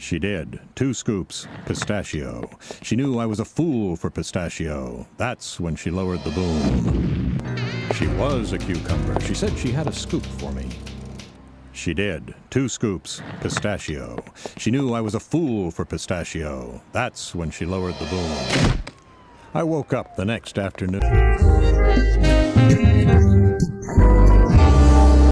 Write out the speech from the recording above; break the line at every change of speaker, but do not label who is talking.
She did. 2 scoops. Pistachio. She knew I was a fool for pistachio. That's when she lowered the boom. She was a cucumber. She said she had a scoop for me. She did. 2 scoops. Pistachio. She knew I was a fool for pistachio. That's when she lowered the boom. I woke up the next afternoon.